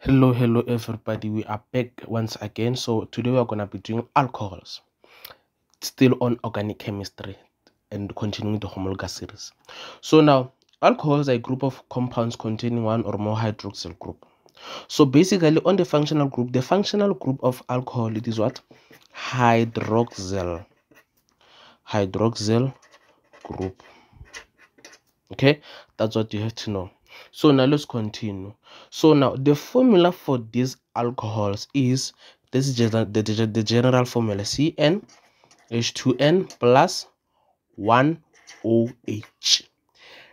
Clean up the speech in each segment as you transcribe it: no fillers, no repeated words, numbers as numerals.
Hello everybody, we are back once again. So today we are going to be doing alcohols, still on organic chemistry and continuing the homologous series. So now alcohols are a group of compounds containing one or more hydroxyl group. So basically on the functional group of alcohol, it is what? Hydroxyl group. Okay, that's what you have to know. So now let's continue. So now the formula for these alcohols is, this is just the general formula: CnH2n plus 1OH.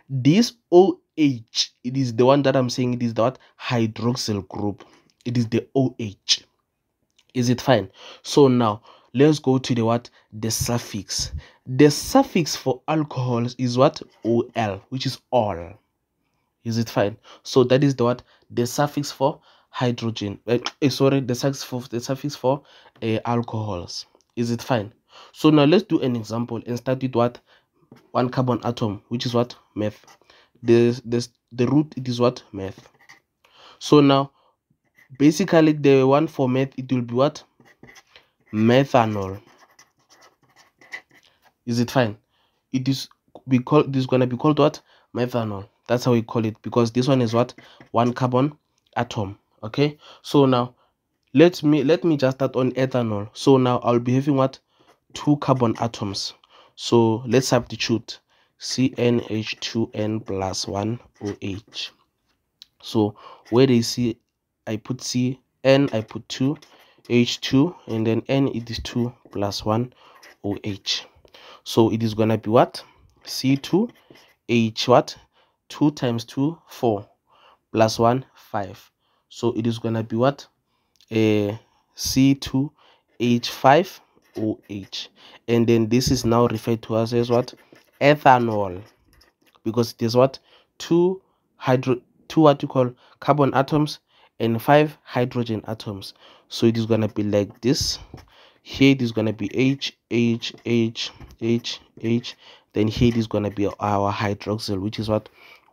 This OH, it is the one that I'm saying, it is the what? Hydroxyl group. It is the OH. Is it fine? So now let's go to the what? The suffix. The suffix for alcohols is what? OL, which is all. Is it fine? So that is the what? The suffix for hydrogen. The suffix for alcohols. Is it fine? So now let's do an example and start with what? One carbon atom, which is what? Meth. The root, it is what? Meth. So now basically the one for meth, it will be what? Methanol. Is it fine? It is gonna be called what? Methanol. That's how we call it, because this one is what? One carbon atom. Okay, so now let me just start on ethanol. So now I'll be having what? Two carbon atoms. So let's substitute CnH2n plus 1OH. So where they see, I put Cn, I put 2, H2, and then N, it is 2 plus 1 OH. So it is gonna be what? C2 H what? 2 times 2, 4, plus 1, 5. So it is gonna be what? C2 H5 OH. And then this is now referred to as what? Ethanol, because it is what? Two what you call carbon atoms and 5 hydrogen atoms. So it is gonna be like this. Here it is gonna be H. Then here it is gonna be our hydroxyl, which is what?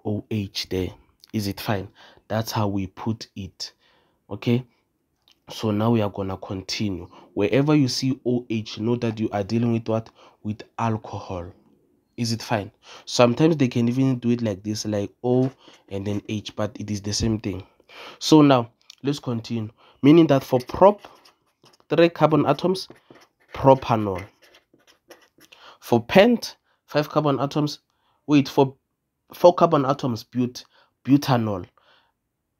OH there. Is it fine? That's how we put it. Okay. So now we are gonna continue. Wherever you see OH, know that you are dealing with what? With alcohol. Is it fine? Sometimes they can even do it like this, like O and then H, but it is the same thing. So now let's continue. Meaning that for prop, 3 carbon atoms, propanol. For pent, 5 carbon atoms. Wait, for 4 carbon atoms, butanol.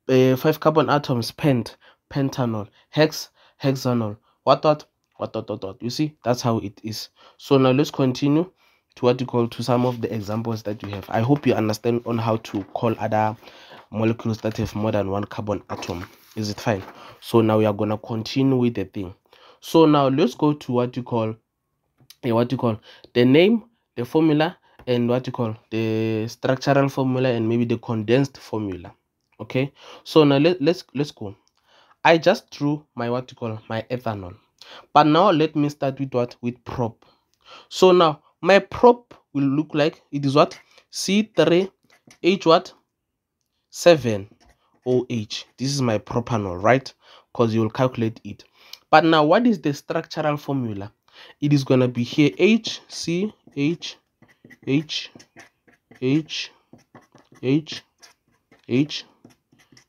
5 carbon atoms, pentanol. Hexanol. What. You see, that's how it is. So now let's continue to what you call, to some of the examples that you have. I hope you understand on how to call other molecules that have more than 1 carbon atom. Is it fine? So now we are gonna continue with the thing. So now let's go to what you call the name, the formula, and what you call the structural formula, and maybe the condensed formula. Okay, so now let's go. I just drew my what you call my ethanol, but now let me start with what? With prop. So now my prop will look like, it is what? C3H what? 7OH. This is my propanol, right? Because you will calculate it. But now what is the structural formula? It is gonna be here H, C, H, H, H, H, H,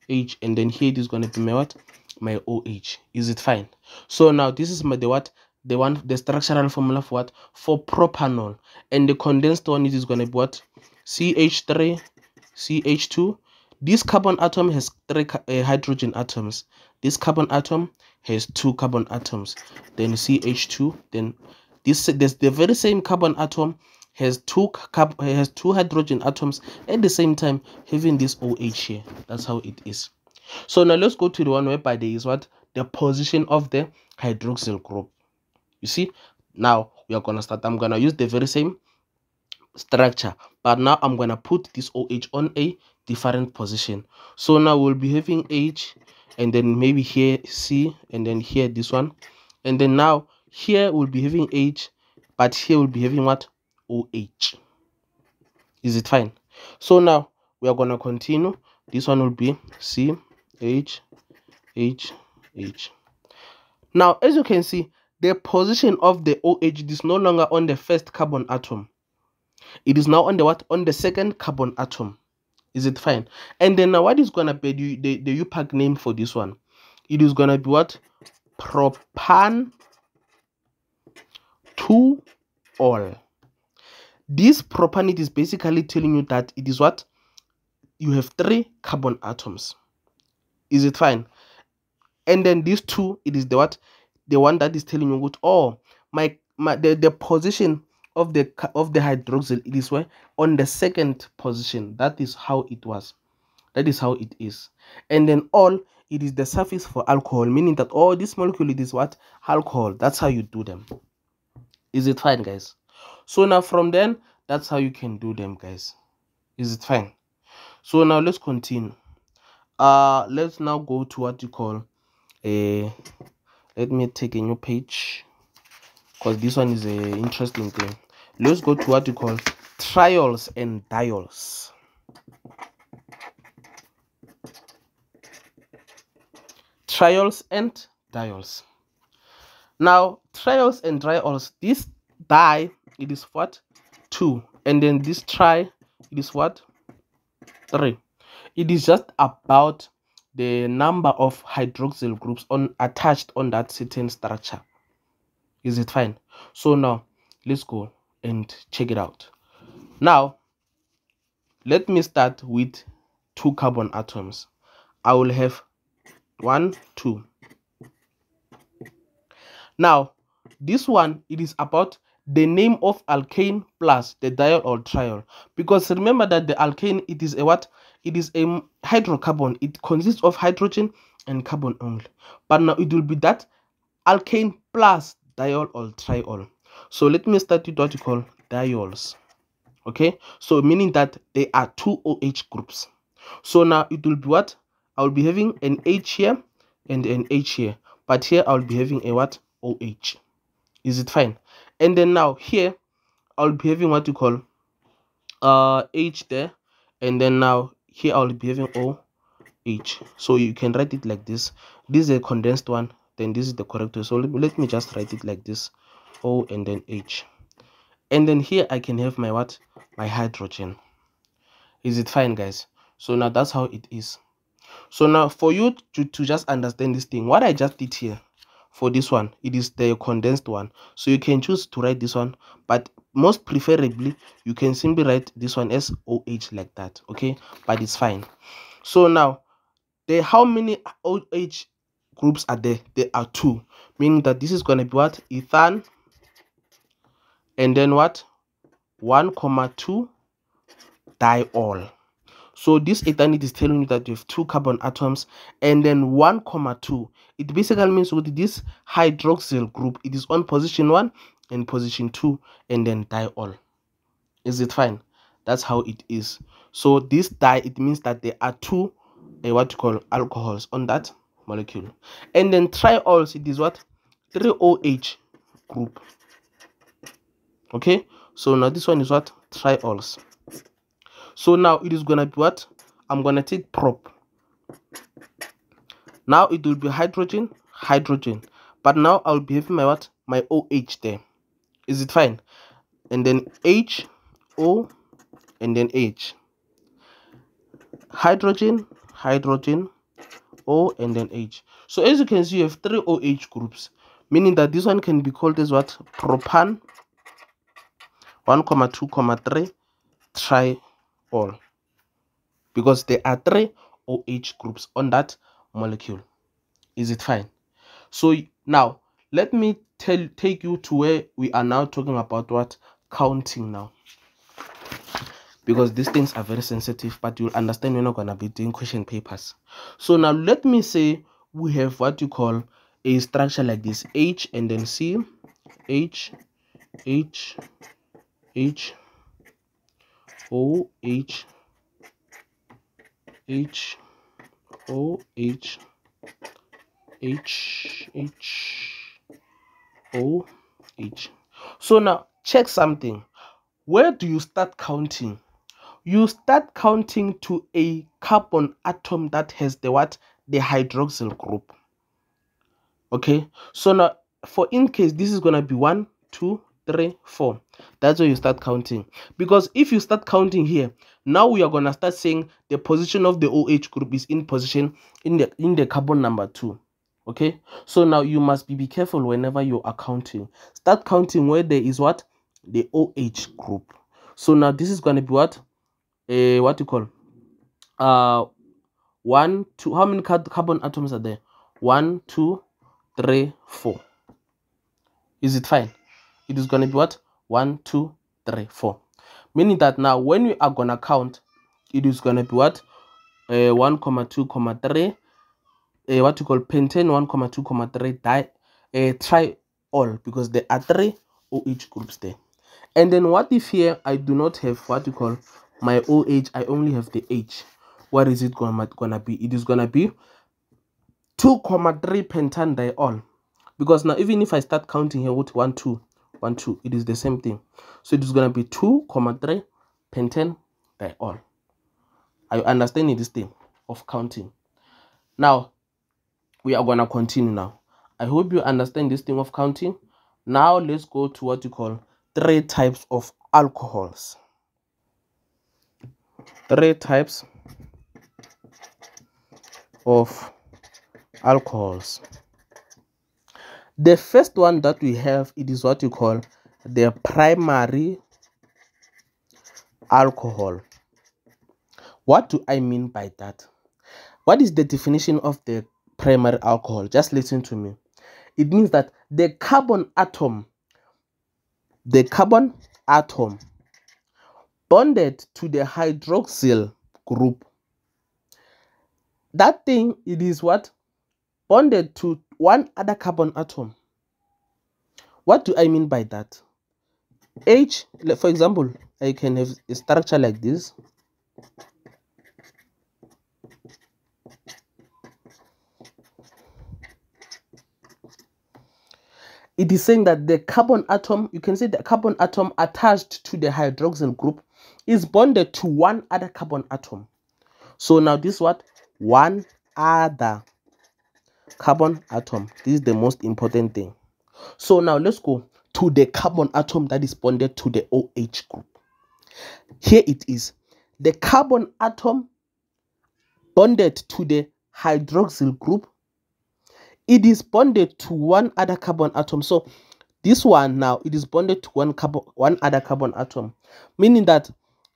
H, and then here it is gonna be my what? My OH. Is it fine? So now this is my the structural formula for what? For propanol. And the condensed one, it is gonna be what? CH3, CH2. This carbon atom has 3 hydrogen atoms. This carbon atom has 2 carbon atoms. Then CH2. Then this the very same carbon atom has two hydrogen atoms at the same time, having this OH here. That's how it is. So now let's go to the one whereby there is what? The position of the hydroxyl group. You see, now we are gonna start. I'm gonna use the very same structure, but now I'm gonna put this OH on a different position. So now we'll be having H, and then maybe here C, and then here this one, and then now here we'll be having H, but here we'll be having what? OH. Is it fine? So now we are gonna continue. This one will be C, H, H, H. Now, as you can see, the position of the OH is no longer on the first carbon atom. It is now on the what? On the second carbon atom. Is it fine? And then now what is gonna be the UPAC name for this one? It is gonna be what? Propan 2-ol. This propanate is basically telling you that it is what? You have 3 carbon atoms. Is it fine? And then this 2, it is the what? The one that is telling you what? Oh, the position of the hydroxyl, it is where? On the second position. That is how it was. That is how it is. And then all, it is the suffix for alcohol, meaning that all this molecule, it is what? Alcohol. That's how you do them. Is it fine, guys? So now from then, that's how you can do them, guys. Is it fine? So now let's continue. Let's now go to what you call a, let me take a new page, because this one is a interesting thing. Let's go to what you call triols and diols. Triols and diols. Now, triols and diols, this di, it is what? 2. And then this tri, it is what? 3. It is just about the number of hydroxyl groups attached on that certain structure. Is it fine? So now, let's go and check it out. Now, let me start with 2 carbon atoms. I will have 1, 2. Now, this one, it is about the name of alkane plus the diol or triol. Because remember that the alkane, it is a what? It is a hydrocarbon. It consists of hydrogen and carbon only. But now it will be that alkane plus diol or triol. So let me start with what you call diols. Okay, so meaning that they are 2 OH groups. So now it will be what? I will be having an H here and an H here. But here I will be having a what? OH. Is it fine? And then now here I'll be having what you call H there, and then now here I'll be having OH. So you can write it like this. This is a condensed one, then this is the correct one. So let me just write it like this, O and then H. And then here I can have my what? My hydrogen. Is it fine, guys? So now that's how it is. So now for you to just understand this thing, what I just did here for this one, it is the condensed one. So you can choose to write this one, but most preferably you can simply write this one as OH like that. Okay, but it's fine. So now how many OH groups are there? There are 2, meaning that this is going to be what? Ethan, and then what? 1,2 diol. So this ethanate is telling you that you have 2 carbon atoms and then 1,2. It basically means with this hydroxyl group, it is on position 1 and position 2 and then diol. Is it fine? That's how it is. So this di, it means that there are 2 what you call alcohols on that molecule. And then triols, it is what? 3 OH group. Okay, so now this one is what? Triols. So now it is gonna be what? I'm gonna take prop. Now it will be hydrogen, hydrogen. But now I'll be having my what? My OH there. Is it fine? And then H, O, and then H. Hydrogen, hydrogen, O, and then H. So as you can see, you have 3 OH groups, meaning that this one can be called as what? Propan 1,2, 3 triol. Because there are 3 OH groups on that molecule. Is it fine? So now let me take you to where we are now talking about what? Counting now. Because these things are very sensitive, but you'll understand we're not going to be doing question papers. So now let me say we have what you call a structure like this: H and then C, H, H, H, O, H, H, O, H, H, H, O, H. So now check something. Where do you start counting? You start counting to a carbon atom that has the what? the hydroxyl group. Okay, so now for in case this is gonna be 1, 2, 3, 4. That's where you start counting, because if you start counting here, now we are gonna start saying the position of the OH group is in position in the carbon number 2. Okay, so now you must be careful whenever you are counting. Start counting where there is what? The OH group. So now this is gonna be what? What you call 1, 2. How many carbon atoms are there? 1, 2, 3, 4. Is it fine? It is going to be what? 1, 2, 3, 4. Meaning that now when we are going to count, it is going to be what? 1, 2, 3. What you call pentane 1, 2, 3 try all, because there are 3 OH groups there. And then what if here I do not have what you call my OH, I only have the H? What is it gonna be? It is gonna be 2, 3 pentane diol. Because now even if I start counting here with 1, 2, 1, 2, it is the same thing. So it is gonna be 2, 3 pentane diol. Are you understanding this thing of counting? Now we are gonna continue now. I hope you understand this thing of counting. Now let's go to what you call 3 types of alcohols. 3 types of alcohols. The first one that we have, it is what you call the primary alcohol. What do I mean by that? What is the definition of the primary alcohol? Just listen to me. It means that the carbon atom bonded to the hydroxyl group. That thing, it is what? Bonded to one other carbon atom. What do I mean by that? H, for example, I can have a structure like this. It is saying that the carbon atom, you can say the carbon atom attached to the hydroxyl group is bonded to one other carbon atom. So now this is what? One other carbon atom. This is the most important thing. So now let's go to the carbon atom that is bonded to the OH group. Here it is. The carbon atom bonded to the hydroxyl group, it is bonded to one other carbon atom. So this one now, it is bonded to one other carbon atom, meaning that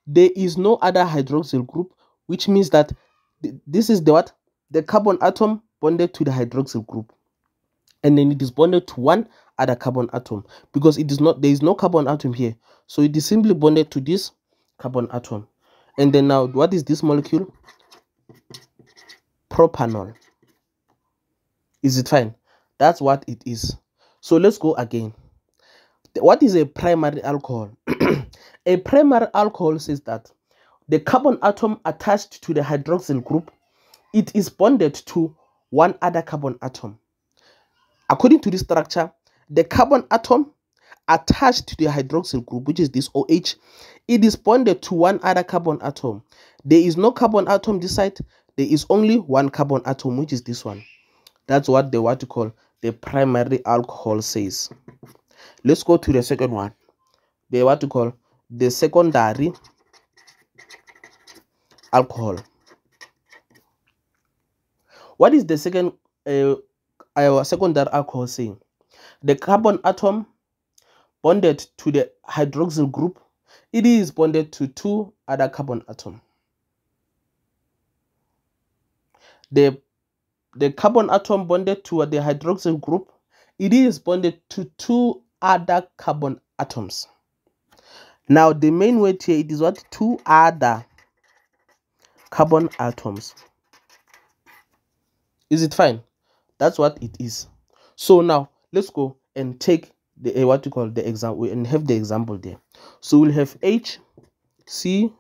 there is no other hydroxyl group, which means that this is the what? The carbon atom bonded to the hydroxyl group, and then it is bonded to one other carbon atom, because it is not, there is no carbon atom here, so it is simply bonded to this carbon atom. And then now, what is this molecule? Propanol. Is it fine? That's what it is. So let's go again. What is a primary alcohol? A primary alcohol says that the carbon atom attached to the hydroxyl group, it is bonded to one other carbon atom. According to this structure, the carbon atom attached to the hydroxyl group, which is this OH, it is bonded to one other carbon atom. There is no carbon atom this side. There is only one carbon atom, which is this one. That's what you call the primary alcohol says. Let's go to the second one. The the secondary alcohol. What is the secondary alcohol saying? The carbon atom bonded to the hydroxyl group, it is bonded to two other carbon atoms. The carbon atom bonded to the hydroxyl group, it is bonded to two other carbon atoms. Now the main word here, it is what? Two other carbon atoms. Is it fine? That's what it is. So now let's go and take the the example and have the example there. So we'll have H, C,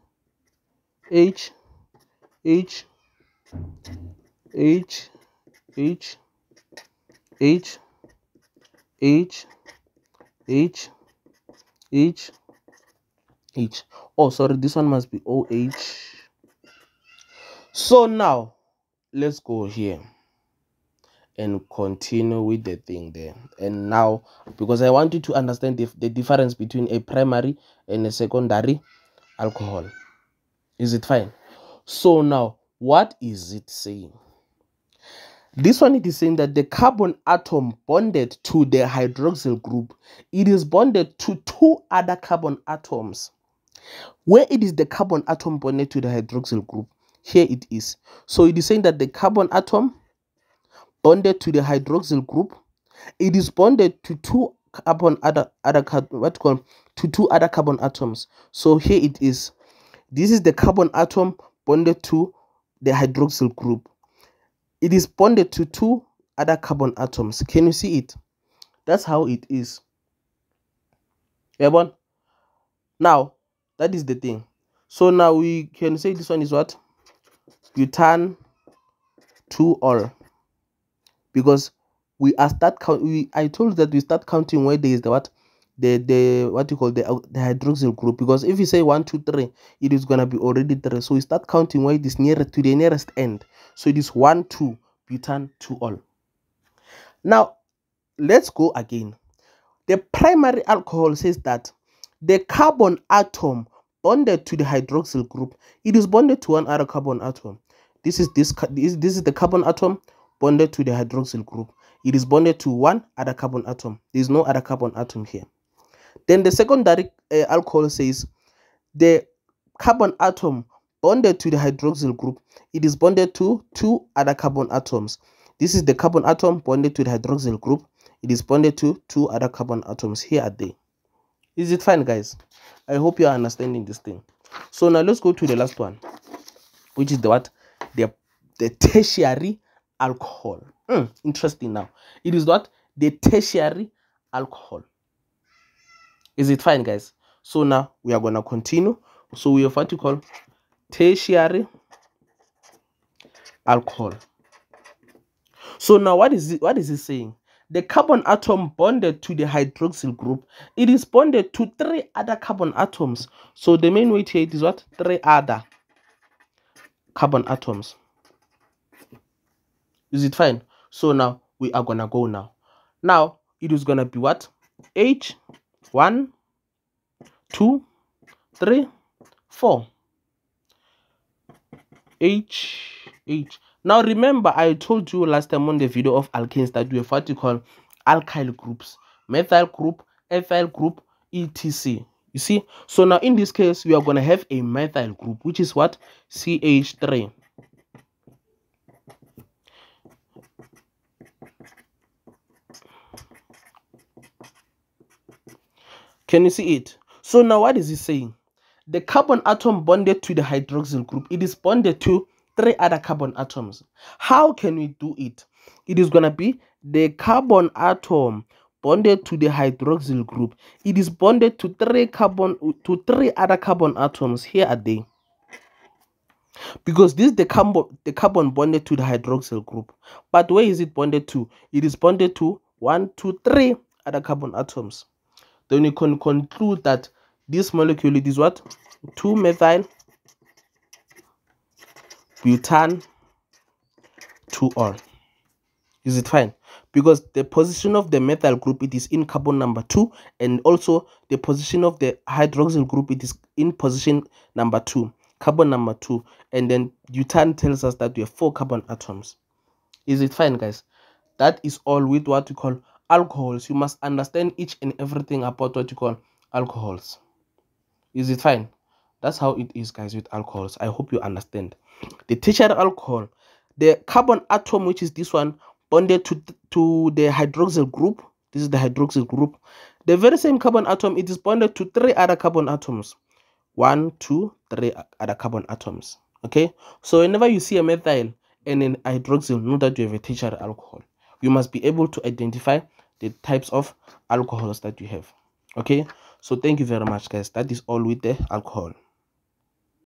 H, H, H, H, H, H, H, H, H. Oh, sorry, this one must be OH. So now let's go here and continue with the thing there. And now, because I want you to understand the difference between a primary and a secondary alcohol. Is it fine? So now, what is it saying? This one, it is saying that the carbon atom bonded to the hydroxyl group, it is bonded to two other carbon atoms. Where it is the carbon atom bonded to the hydroxyl group, here it is. So it is saying that the carbon atom bonded to the hydroxyl group, it is bonded to two carbon to two other carbon atoms. So here it is. This is the carbon atom bonded to the hydroxyl group. It is bonded to two other carbon atoms. Can you see it? That's how it is. Everyone? Now, that is the thing. So now we can say this one is what? Butane 2-ol. Because we are I told that we start counting where there is the what? The what you call the hydroxyl group. Because if you say 1, 2, 3, it is gonna be already 3. So we start counting where it is nearest to the nearest end. So it is 1, 2, butane 2-ol. Now let's go again. The primary alcohol says that the carbon atom bonded to the hydroxyl group, it is bonded to one other carbon atom. This is the carbon atom bonded to the hydroxyl group. It is bonded to one other carbon atom. There is no other carbon atom here. Then the secondary alcohol says the carbon atom bonded to the hydroxyl group, it is bonded to two other carbon atoms. This is the carbon atom bonded to the hydroxyl group. It is bonded to two other carbon atoms. Here are they. Is it fine, guys? I hope you are understanding this thing. So now let's go to the last one, which is the what? The tertiary alcohol. Interesting. Now it is what? The tertiary alcohol. Is it fine, guys? So now we are gonna continue. So we have what you call tertiary alcohol. So now what is it saying? The carbon atom bonded to the hydroxyl group, it is bonded to three other carbon atoms. So the main weight here is what? 3 other carbon atoms. Is it fine? So now we are gonna go now. Now it is gonna be what? H 1, 2, 3, 4. H. Now remember, I told you last time on the video of alkanes that we have what you call alkyl groups, methyl group, ethyl group, etc. You see? So now in this case, we are going to have a methyl group, which is what? CH3. Can you see it? So now what is it saying? The carbon atom bonded to the hydroxyl group, it is bonded to 3 other carbon atoms. How can we do it? It is going to be the carbon atom bonded to the hydroxyl group. It is bonded to 3 other carbon atoms. Here are they. Because this is the carbon bonded to the hydroxyl group. But where is it bonded to? It is bonded to 1, 2, 3 other carbon atoms. Then you can conclude that this molecule is what? 2-methyl butane 2-ol. Is it fine? Because the position of the methyl group, it is in carbon number 2, and also the position of the hydroxyl group, it is in position number 2, carbon number 2, and then butane tells us that we have 4 carbon atoms. Is it fine, guys? That is all with what we call alcohols. You must understand each and everything about what you call alcohols. Is it fine? That's how it is, guys, with alcohols. I hope you understand. The tertiary alcohol, the carbon atom, which is this one, bonded to the hydroxyl group. This is the hydroxyl group. The very same carbon atom, it is bonded to 3 other carbon atoms. 1, 2, 3 other carbon atoms. Okay? So whenever you see a methyl and an hydroxyl, know that you have a tertiary alcohol. You must be able to identify the types of alcohols that you have. Okay? So thank you very much, guys. That is all with the alcohol.